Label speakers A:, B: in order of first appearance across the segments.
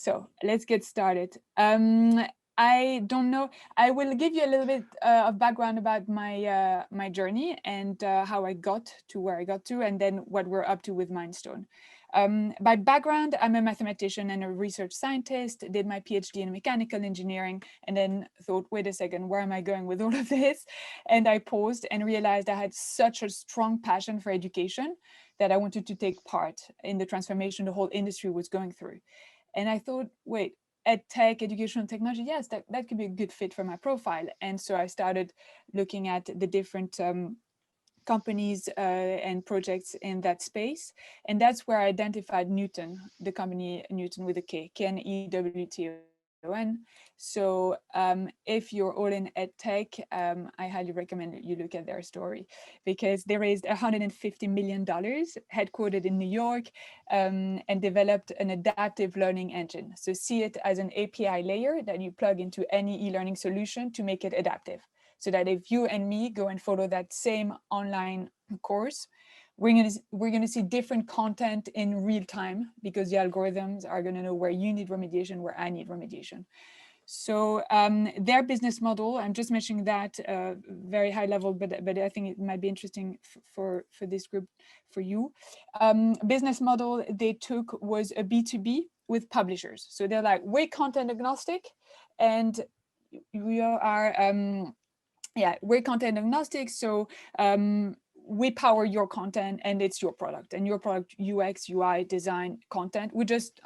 A: So let's get started. I don't know. I will give you a little bit of background about my my journey and how I got to where I got to, and then what we're up to with Mindstone. By background, I'm a mathematician and a research scientist, did my PhD in mechanical engineering, and then thought, wait a second, where am I going with all of this? And I paused and realized I had such a strong passion for education that I wanted to take part in the transformation the whole industry was going through. And I thought, wait, EdTech, educational technology, yes, that could be a good fit for my profile. And so I started looking at the different companies and projects in that space. And that's where I identified Newton, the company Newton with a K, K-N-E-W-T-O-N. So if you're all in EdTech, I highly recommend you look at their story because they raised $150 million, headquartered in New York, and developed an adaptive learning engine. So see it as an API layer that you plug into any e-learning solution to make it adaptive. So that if you and me go and follow that same online course, we're gonna see different content in real time because the algorithms are gonna know where you need remediation, where I need remediation. So their business model, I'm just mentioning that very high level, but I think it might be interesting for this group, for you. Business model they took was a B2B with publishers. So they're like, we're content agnostic and we are, we're content agnostic. So we power your content and it's your product, and your product UX, UI, design, content. We just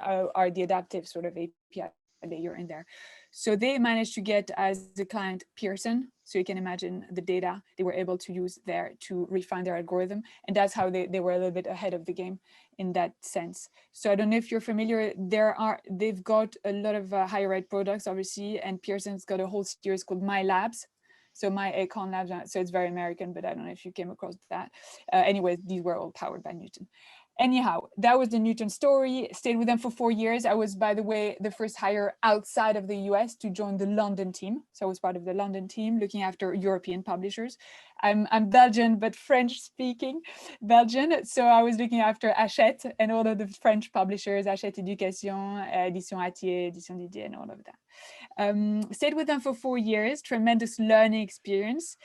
A: are the adaptive sort of API layer in there. So they managed to get as the client Pearson. So you can imagine the data they were able to use there to refine their algorithm. And that's how they were a little bit ahead of the game in that sense. So I don't know if you're familiar, they've got a lot of higher ed products, obviously, and Pearson's got a whole series called My Labs. So my Econ Labs, so it's very American, but I don't know if you came across that. Anyways, these were all powered by Newton. Anyhow, that was the Newton story. Stayed with them for 4 years. I was, by the way, the first hire outside of the US to join the London team. So I was part of the London team looking after European publishers. I'm Belgian, but French speaking Belgian. So I was looking after Hachette and all of the French publishers, Hachette Education, Édition Atier, Édition Didier, and all of that. Stayed with them for 4 years, tremendous learning experience.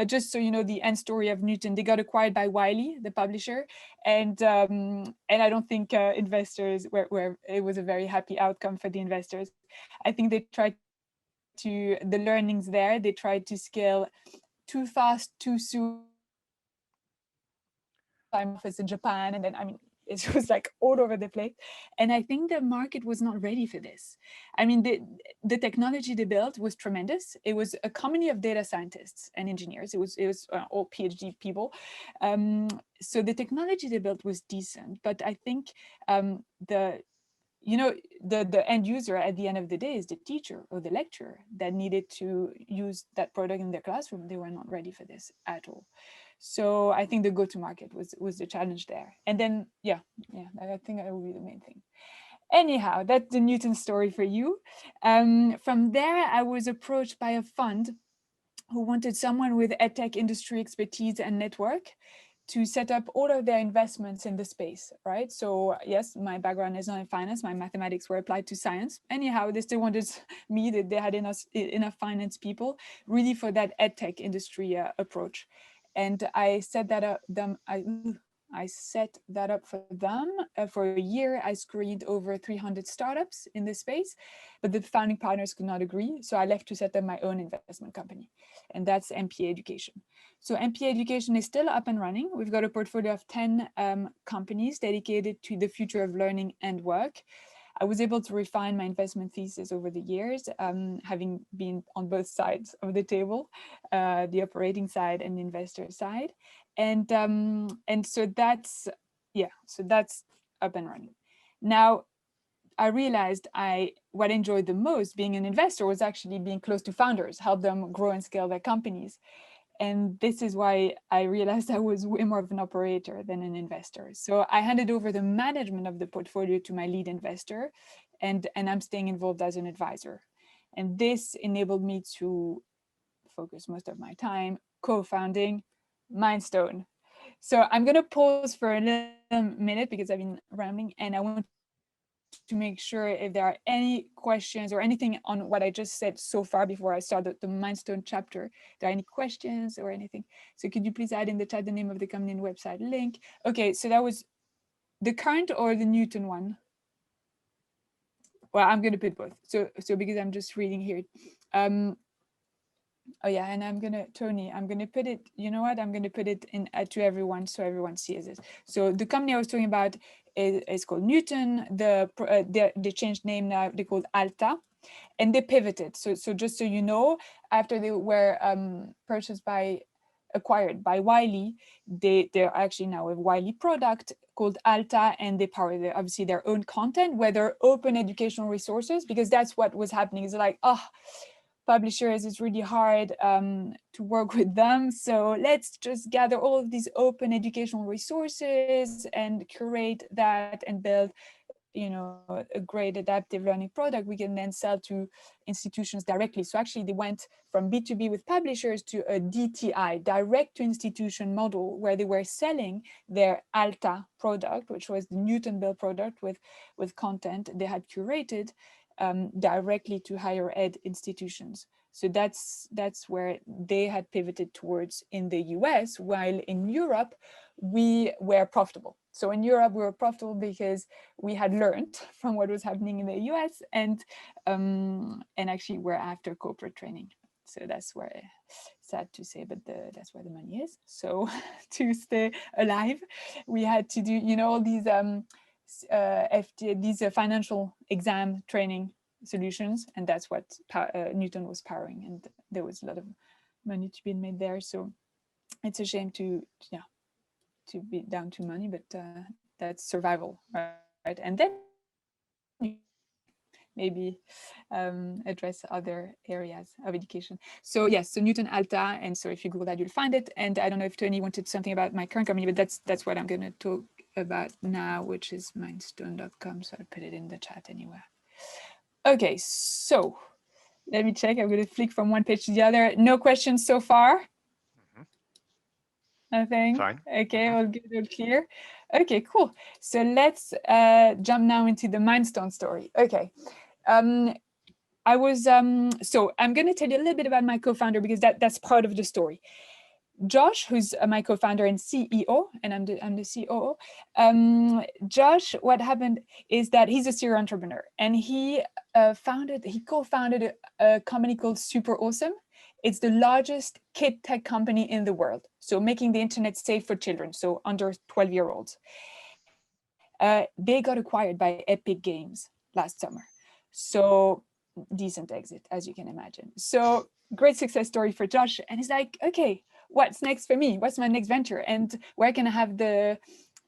A: Just so you know the end story of Newton, they got acquired by Wiley, the publisher, and I don't think investors were it was a very happy outcome for the investors. I think they tried to, the learnings there, they tried to scale too fast, too soon. Time office in Japan, and then I mean it was like all over the place. And I think the market was not ready for this. I mean, the technology they built was tremendous. It was a community of data scientists and engineers. It was all PhD people. So the technology they built was decent, but I think the end user at the end of the day is the teacher or the lecturer that needed to use that product in their classroom. They were not ready for this at all. So I think the go-to-market was the challenge there. And then, I think that will be the main thing. Anyhow, that's the Newton story for you. From there, I was approached by a fund who wanted someone with edtech industry expertise and network to set up all of their investments in the space, right? So yes, my background is not in finance, my mathematics were applied to science. Anyhow, they still wanted me, that they had enough finance people really for that edtech industry approach. And I set that up I set that up for them. For a year, I screened over 300 startups in this space, but the founding partners could not agree. So I left to set up my own investment company, and that's MPA Education. So MPA Education is still up and running. We've got a portfolio of 10 companies dedicated to the future of learning and work. I was able to refine my investment thesis over the years, having been on both sides of the table, the operating side and the investor side. And so that's up and running. Now, I realized what I enjoyed the most being an investor was actually being close to founders, help them grow and scale their companies. And this is why I realized I was way more of an operator than an investor. So I handed over the management of the portfolio to my lead investor, and I'm staying involved as an advisor. And this enabled me to focus most of my time co-founding Mindstone. So I'm going to pause for a little minute because I've been rambling, and I want to make sure if there are any questions or anything on what I just said so far before I start the Mindstone chapter. If there are any questions or anything. So could you please add in the chat the name of the company and website link? Okay, so that was the current or the Newton one? Well, I'm going to put both. So because I'm just reading here. Oh yeah, and I'm gonna, Tony, I'm gonna put it, you know what? I'm gonna put it in to everyone so everyone sees it. So the company I was talking about is called Newton. They changed name now, they're called Alta, and they pivoted. So just so you know, after they were acquired by Wiley, they're actually now a Wiley product called Alta, and they power obviously their own content, whether open educational resources, because that's what was happening. Is like, oh, publishers, it's really hard to work with them. So let's just gather all of these open educational resources and curate that and build, a great adaptive learning product we can then sell to institutions directly. So actually they went from B2B with publishers to a DTI, direct to institution model, where they were selling their Alta product, which was the Newton built product with content they had curated directly to higher ed institutions. So that's where they had pivoted towards in the US, while in Europe, we were profitable. So in Europe, we were profitable because we had learned from what was happening in the US, and actually we're after corporate training. So that's where, sad to say, but that's where the money is. So to stay alive, we had to do, all these these financial exam training solutions, and that's what Newton was powering, and there was a lot of money to be made there. So it's a shame to be down to money, but that's survival, right? And then maybe address other areas of education. So yes, so Newton Alta, and so if you Google that, you'll find it. And I don't know if Tony wanted something about my current company, but that's what I'm going to talk about now, which is mindstone.com. So I'll put it in the chat anywhere. Okay, so let me check. I'm going to flick from one page to the other. No questions so far? Nothing?
B: Fine.
A: Okay, all good, all clear. Okay, cool. So let's jump now into the Mindstone story. Okay. I was, so I'm going to tell you a little bit about my co-founder, because that's part of the story. Josh, who's my co-founder and CEO, and I'm the COO. Josh, what happened is that he's a serial entrepreneur, and he co-founded a company called Super Awesome. It's the largest kid tech company in the world, so making the internet safe for children, so under 12-year-olds. They got acquired by Epic Games last summer, so decent exit, as you can imagine. So great success story for Josh, and he's like, okay, what's next for me? What's my next venture, and where can I have the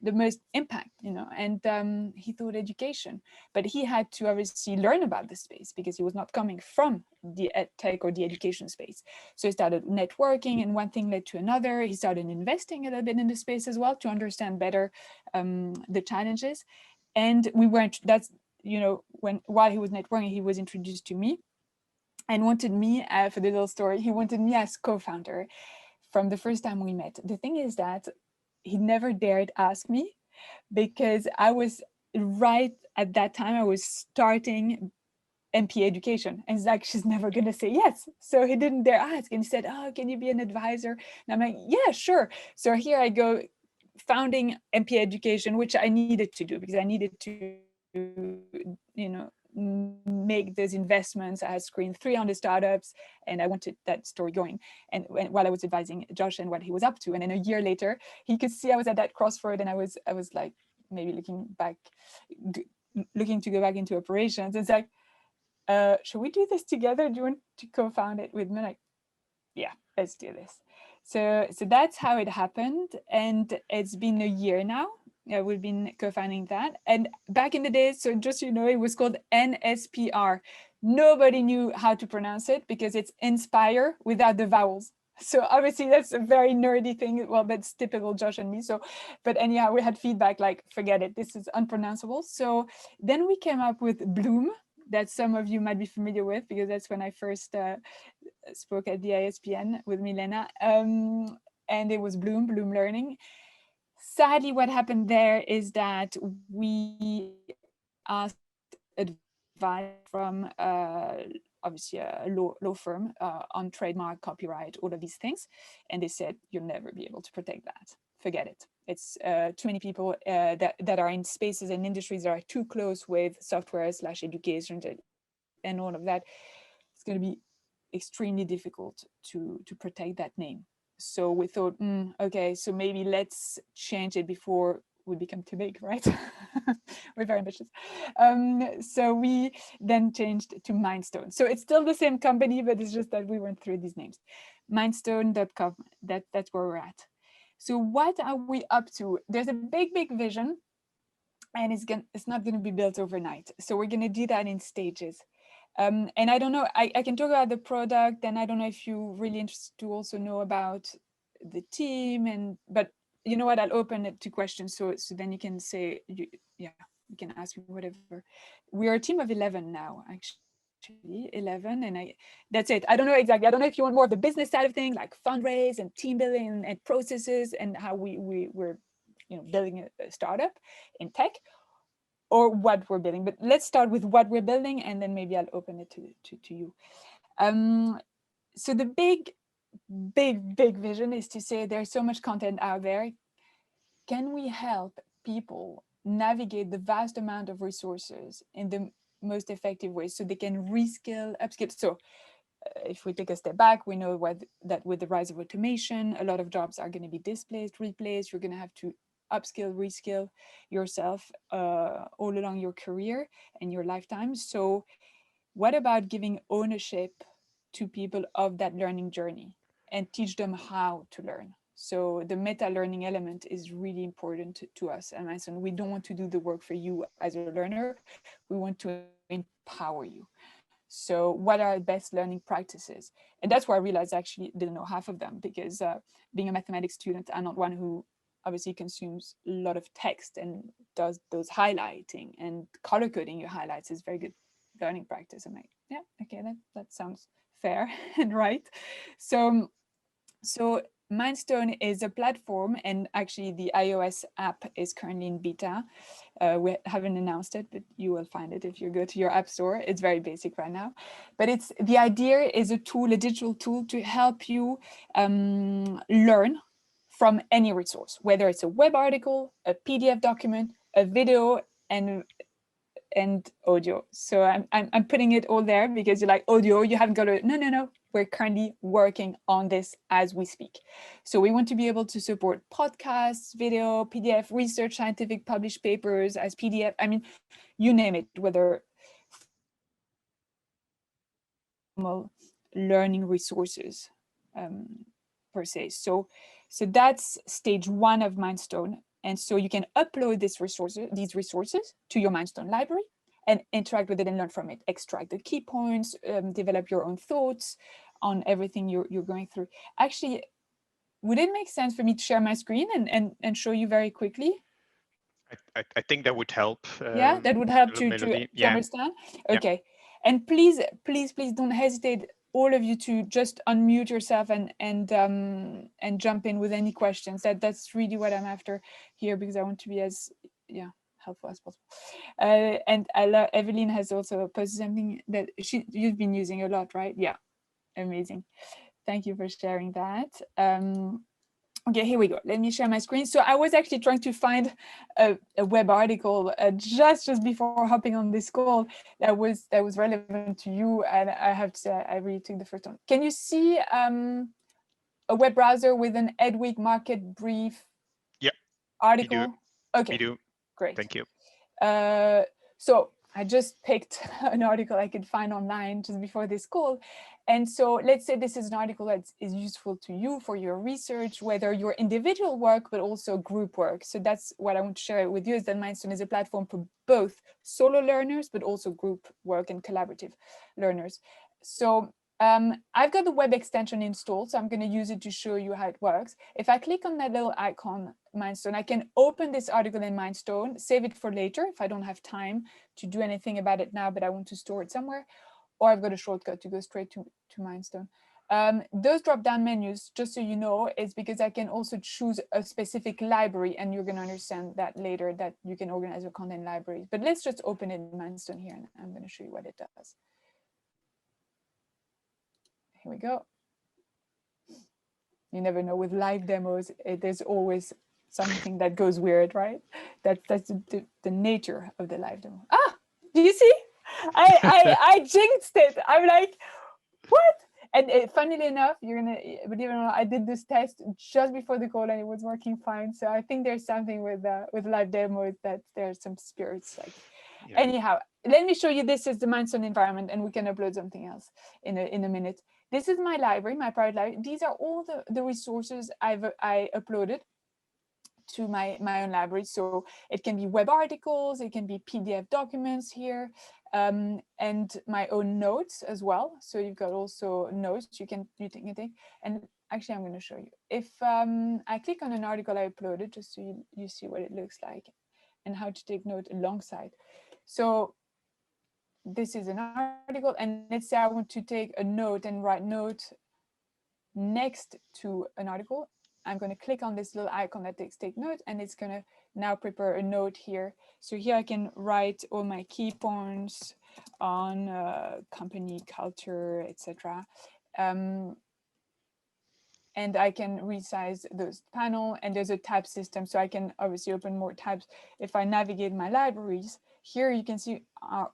A: most impact, and he thought education, but he had to obviously learn about the space because he was not coming from the ed tech or the education space. So he started networking, and one thing led to another. He started investing a little bit in the space as well to understand better the challenges. And while he was networking, he was introduced to me and wanted me, for the little story, he wanted me as co-founder from the first time we met. The thing is that he never dared ask me, because I was right at that time, I was starting MP education, and he's like, she's never gonna say yes. So he didn't dare ask, and he said, oh, can you be an advisor? And I'm like, yeah, sure. So here I go, founding MP education, which I needed to do because I needed to, make those investments. I had screened 300 startups, and I wanted that story going. And while I was advising Josh and what he was up to, and then a year later, he could see I was at that crossroad, and I was like, maybe looking to go back into operations. It's like, should we do this together? Do you want to co-found it with me? Like, yeah, let's do this. So that's how it happened, and it's been a year now. We've been co-founding that, and back in the days, so just so you know, it was called NSPR. Nobody knew how to pronounce it because it's inspire without the vowels. So obviously that's a very nerdy thing. Well, that's typical Josh and me. So, but anyhow, we had feedback like, forget it, this is unpronounceable. So then we came up with Bloom, that some of you might be familiar with, because that's when I first spoke at the ISPN with Milena, and it was Bloom Learning. Sadly, what happened there is that we asked advice from obviously a law firm on trademark, copyright, all of these things. And they said, you'll never be able to protect that. Forget it. It's too many people that are in spaces and industries that are too close with software / education and all of that. It's going to be extremely difficult to protect that name. So we thought, okay, so maybe let's change it before we become too big, right? We're very ambitious. So we then changed to Mindstone. So it's still the same company, but it's just that we went through these names. Mindstone.com, that's where we're at. So what are we up to? There's a big vision, and it's not going to be built overnight. So we're going to do that in stages. And I don't know, I can talk about the product, and I don't know if you're really interested to also know about the team, but you know what, I'll open it to questions, so then you can say, you can ask me whatever. We are a team of 11 now, actually, 11, and that's it. I don't know exactly. I don't know if you want more of the business side of things, like fundraise and team building and processes and how we're building a startup in tech, or what we're building. But let's start with what we're building, and then maybe I'll open it to you. So the big vision is to say there's so much content out there. Can we help people navigate the vast amount of resources in the most effective way so they can reskill, upskill? So if we take a step back, we know that with the rise of automation, a lot of jobs are going to be displaced, replaced. You're going to have to upskill, reskill yourself all along your career and your lifetime. So what about giving ownership to people of that learning journey and teach them how to learn? So the meta learning element is really important to us. And we don't want to do the work for you as a learner. We want to empower you. So what are best learning practices? And that's where I realized I actually didn't know half of them, because being a mathematics student, I'm not one who obviously consumes a lot of text and does those highlighting, and color coding your highlights is very good learning practice. I'm like, yeah, okay, that sounds fair and right. So Mindstone is a platform, and actually the iOS app is currently in beta. We haven't announced it, but you will find it if you go to your app store. It's very basic right now, but the idea is a digital tool to help you learn from any resource, whether it's a web article, a PDF document, a video, and audio. So I'm putting it all there because you're like, audio, you haven't got to, no. We're currently working on this as we speak. So we want to be able to support podcasts, video, PDF, research, scientific published papers as PDF. I mean, you name it, whether learning resources per se. So that's stage one of Mindstone. And so you can upload these resources to your Mindstone library and interact with it and learn from it, extract the key points, develop your own thoughts on everything you're going through. Actually, would it make sense for me to share my screen and show you very quickly?
B: I think that would help.
A: Yeah, that would help to
B: Yeah.
A: understand. Okay. Yeah. And please don't hesitate, all of you, to just unmute yourself and jump in with any questions. That's really what I'm after here, because I want to be as helpful as possible. And I love Evelyn has also posted something that you've been using a lot, right? Yeah, amazing. Thank you for sharing that. Okay, here we go. Let me share my screen. So I was actually trying to find a web article just before hopping on this call that was relevant to you, and I have to say I really took the first one. Can you see a web browser with an EdWeek market brief article?
B: We do.
A: Okay,
B: We do.
A: great.
B: Thank you.
A: So I just picked an article I could find online just before this call. And so let's say this is an article that is useful to you for your research, whether your individual work, but also group work. So that's what I want to share with you, is that Mindstone is a platform for both solo learners, but also group work and collaborative learners. So I've got the web extension installed, so I'm going to use it to show you how it works. If I click on that little icon, Mindstone, I can open this article in Mindstone, save it for later if I don't have time to do anything about it now, but I want to store it somewhere, or I've got a shortcut to go straight to Mindstone. Those drop-down menus, just so you know, is because I can also choose a specific library, and you're going to understand that later, that you can organize your content libraries. But let's just open it in Mindstone here, and I'm going to show you what it does. Here we go. You never know, with live demos, there's always something that goes weird, right? That's the nature of the live demo. Ah, do you see? I jinxed it. I'm like, what? And funnily enough, you're gonna believe it or not, I did this test just before the call and it was working fine. So I think there's something with live demos, that there's some spirits. Like, yeah. Anyhow, let me show you. This is the Mindstone environment, and we can upload something else in a minute. This is my library, my private library. These are all the resources I uploaded to my own library. So it can be web articles, it can be PDF documents here, and my own notes as well. So you've got also notes you can take. And actually, I'm going to show you. If I click on an article I uploaded, just so you see what it looks like and how to take note alongside. So this is an article, and let's say I want to take a note and write note next to an article. I'm going to click on this little icon that takes take note, and it's going to now prepare a note here. So here I can write all my key points on company culture, etc. And I can resize those panel, and there's a tab system, so I can obviously open more tabs. If I navigate my libraries, here you can see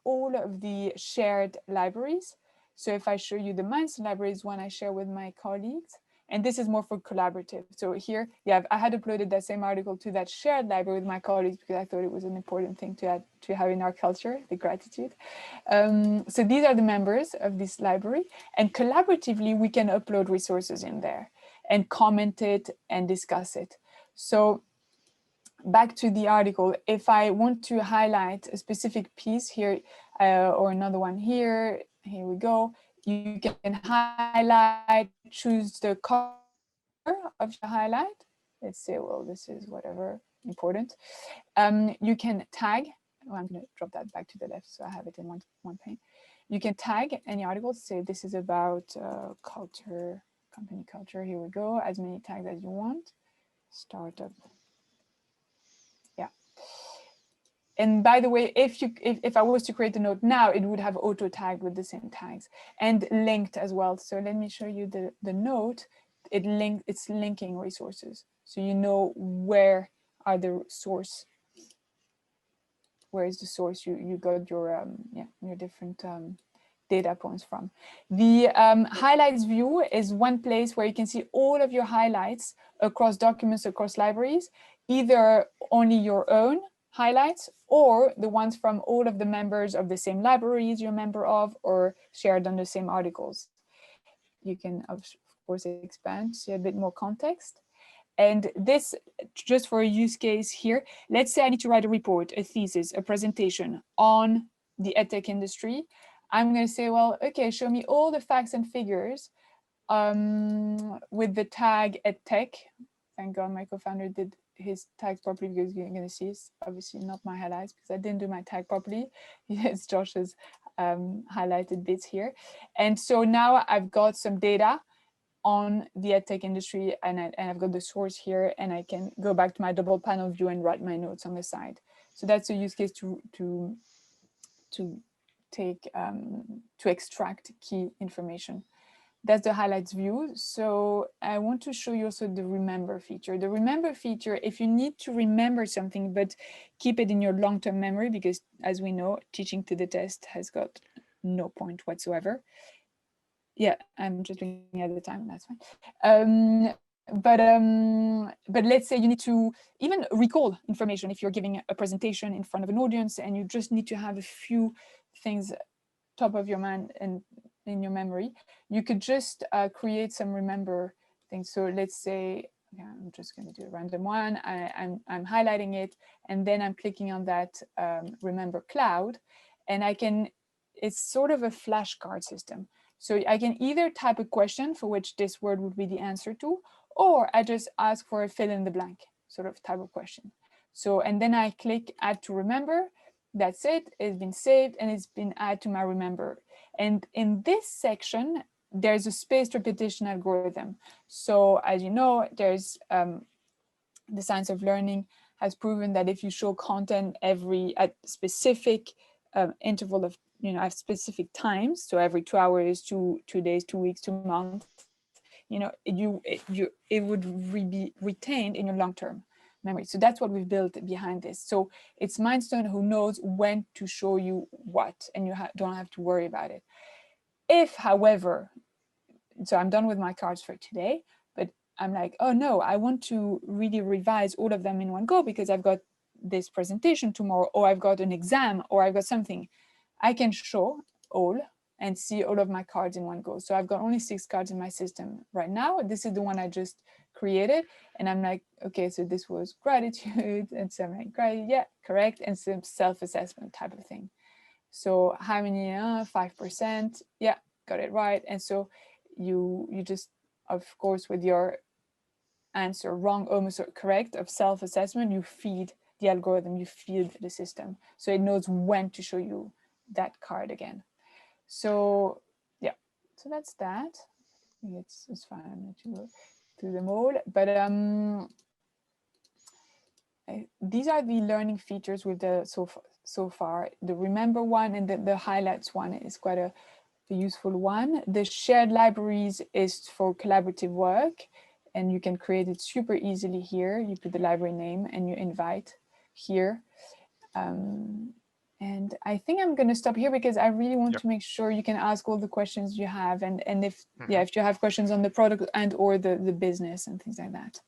A: all of the shared libraries. So if I show you the Mindstone libraries, one I share with my colleagues, and this is more for collaborative. So here, yeah, I had uploaded that same article to that shared library with my colleagues because I thought it was an important thing to have in our culture, the gratitude. So these are the members of this library, and collaboratively, we can upload resources in there and comment it and discuss it. So back to the article, if I want to highlight a specific piece here or another one here we go, you can highlight, choose the color of your highlight. Let's say, well, this is whatever important. You can tag. Oh, I'm going to drop that back to the left so I have it in one pane. You can tag any article, say this is about culture, company culture. Here we go, as many tags as you want. Startup. Yeah. And by the way, if I was to create a note now, it would have auto tagged with the same tags and linked as well. So let me show you the note. It's linking resources, so you know where are the source. Where is the source you got your your different data points from. The highlights view is one place where you can see all of your highlights across documents, across libraries, either only your own highlights or the ones from all of the members of the same libraries you're a member of or shared on the same articles. You can, of course, expand, see a bit more context. And this, just for a use case here, let's say I need to write a report, a thesis, a presentation on the EdTech industry. I'm going to say, well, okay, show me all the facts and figures with the tag EdTech. Thank God my co-founder did his tags properly, because you're going to see it's obviously not my highlights because I didn't do my tag properly. It's Josh's highlighted bits here. And so now I've got some data on the EdTech industry, and I've got the source here, and I can go back to my double panel view and write my notes on the side. So that's a use case to take to extract key information. That's the highlights view. So I want to show you also the remember feature. The remember feature, if you need to remember something, but keep it in your long-term memory, because as we know, teaching to the test has got no point whatsoever. Yeah, I'm just looking at the time, that's fine. But let's say you need to even recall information if you're giving a presentation in front of an audience and you just need to have a few things top of your mind and in your memory, you could just create some remember things. So let's say, yeah, I'm just going to do a random one. I'm highlighting it, and then I'm clicking on that remember cloud, and I can, it's sort of a flashcard system. So I can either type a question for which this word would be the answer to, or I just ask for a fill in the blank sort of type of question. So, and then I click add to remember. That's it, it's been saved and it's been added to my remember. And in this section, there's a spaced repetition algorithm. So as you know, there's the science of learning has proven that if you show content at specific interval of, at specific times, so every 2 hours, 2 days, 2 weeks, 2 months, it would be retained in your long-term memory. So that's what we've built behind this. So it's Mindstone who knows when to show you what, and you don't have to worry about it. If, however, so I'm done with my cards for today, but I'm like, oh no, I want to really revise all of them in one go because I've got this presentation tomorrow, or I've got an exam, or I've got something. I can show all and see all of my cards in one go. So I've got only 6 cards in my system right now. This is the one I just created. And I'm like, okay, so this was gratitude. And so I'm like, yeah, correct. And some self-assessment type of thing. So how many, 5%, yeah, got it right. And so you just, of course, with your answer wrong, almost correct of self-assessment, you feed the algorithm, you feed the system. So it knows when to show you that card again. So yeah, so that's that. I think it's fine. I'm going to go through them all, but these are the learning features with the so far. The remember one and the highlights one is quite a useful one. The shared libraries is for collaborative work, and you can create it super easily here. You put the library name and you invite here. And I think I'm going to stop here because I really want to make sure you can ask all the questions you have, and if if you have questions on the product and or the business and things like that.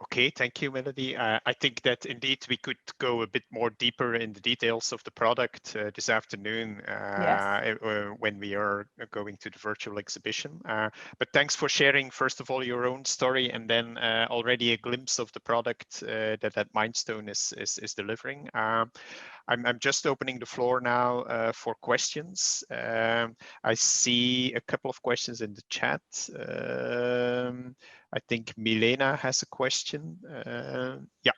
B: Okay, thank you, Melody. I think that indeed we could go a bit more deeper in the details of the product this afternoon when we are going to the virtual exhibition. But thanks for sharing, first of all, your own story, and then already a glimpse of the product that Mindstone is delivering. I'm just opening the floor now for questions. I see a couple of questions in the chat. I think Milena has a question. Yeah.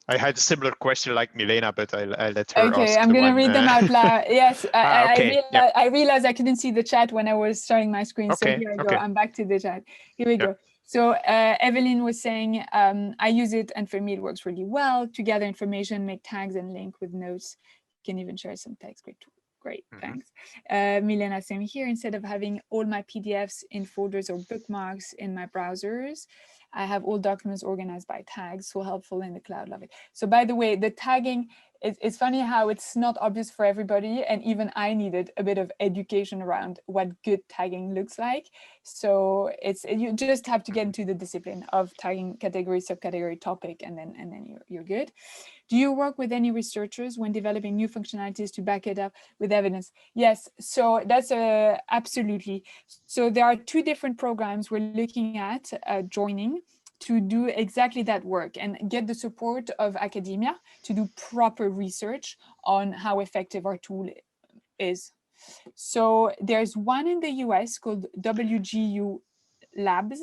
B: I had a similar question like Milena, but I let her ask.
A: Okay, I'm going to read them out loud. Yes,
B: okay.
A: I realized I couldn't see the chat when I was starting my screen. So here I go.
B: Okay.
A: I'm back to the chat. Here we go. So Evelyn was saying, I use it and for me it works really well to gather information, make tags and link with notes. You can even share some text. Great, thanks. Milena, same here. Instead of having all my PDFs in folders or bookmarks in my browsers, I have all documents organized by tags, so helpful in the cloud, love it. So by the way, the tagging, it's funny how it's not obvious for everybody, and even I needed a bit of education around what good tagging looks like. So you just have to get into the discipline of tagging category, subcategory, topic, and then you're good. Do you work with any researchers when developing new functionalities to back it up with evidence? Yes, so that's absolutely. So there are 2 different programs we're looking at joining to do exactly that work and get the support of academia to do proper research on how effective our tool is. So there's one in the US called WGU Labs,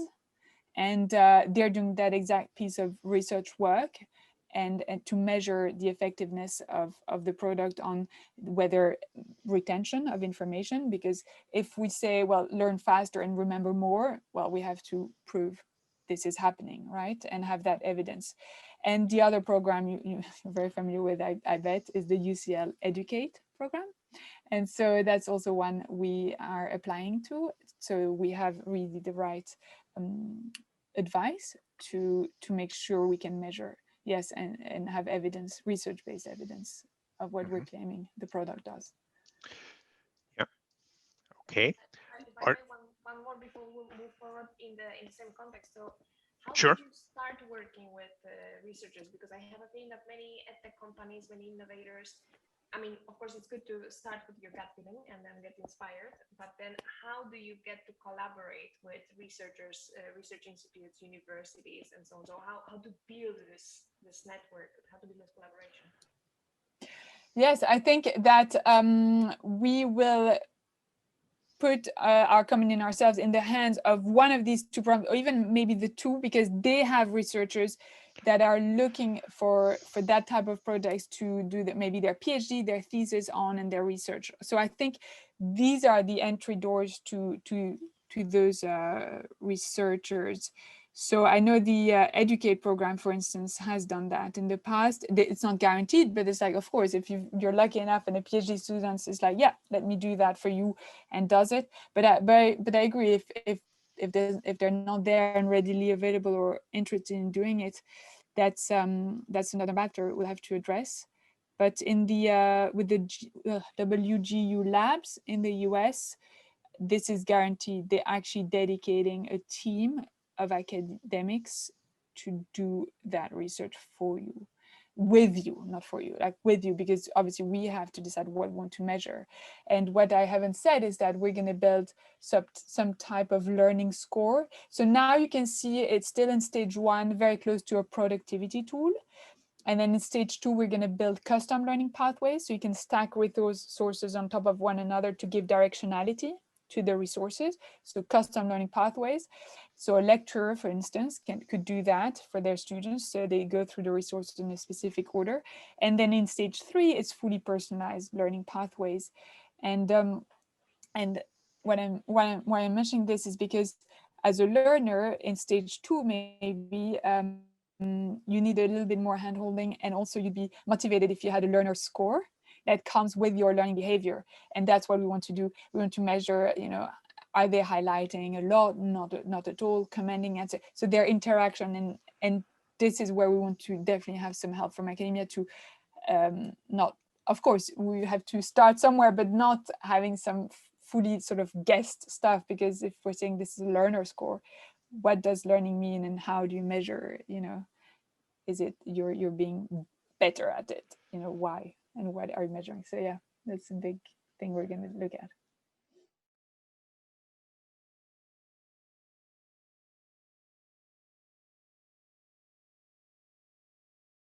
A: and they're doing that exact piece of research work and to measure the effectiveness of the product on whether retention of information, because if we say, well, learn faster and remember more, well, we have to prove this is happening, right? And have that evidence. And the other program you're very familiar with, I bet, is the UCL Educate program. And so that's also one we are applying to. So we have really the right advice to make sure we can measure, yes, and have evidence, research-based evidence of what we're claiming the product does.
B: Yeah. Okay.
C: If I say one more before we move forward in the same context. So how
B: Sure.
C: did you start working with researchers? Because I have a feeling that many EdTech companies, many innovators, I mean, of course, it's good to start with your gut feeling and then get inspired. But then how do you get to collaborate with researchers, research institutes, universities, and so on? So how to build this network, how to build this collaboration?
A: Yes, I think that we will put our company and ourselves in the hands of one of these 2 programs, or even maybe the 2, because they have researchers that are looking for that type of projects to do maybe their PhD, their thesis on, and their research. So I think these are the entry doors to those researchers. So I know the Educate program, for instance, has done that in the past. It's not guaranteed, but it's like, of course, if you're lucky enough and a PhD student is like, yeah, let me do that for you, and does it. But I agree, if they're not there and readily available or interested in doing it, that's another matter we'll have to address. But in the with the WGU labs in the US, this is guaranteed. They're actually dedicating a team of academics to do that research for you, with you, not for you, like with you, because obviously we have to decide what we want to measure. And what I haven't said is that we're going to build some type of learning score. So now you can see it's still in stage 1, very close to a productivity tool. And then in stage 2, we're going to build custom learning pathways. So you can stack with those sources on top of one another to give directionality to the resources. So custom learning pathways. So a lecturer, for instance, could do that for their students. So they go through the resources in a specific order. And then in stage 3, it's fully personalized learning pathways. And why I'm mentioning this is because as a learner in stage 2, maybe you need a little bit more handholding, and also you'd be motivated if you had a learner score that comes with your learning behavior. And that's what we want to do. We want to measure, are they highlighting a lot? Not at all, commending, and so their interaction. And this is where we want to definitely have some help from academia to not, of course, we have to start somewhere, but not having some fully sort of guessed stuff, because if we're saying this is a learner score, what does learning mean and how do you measure, is it you're being better at it, why and what are you measuring? So yeah, that's a big thing we're going to look at.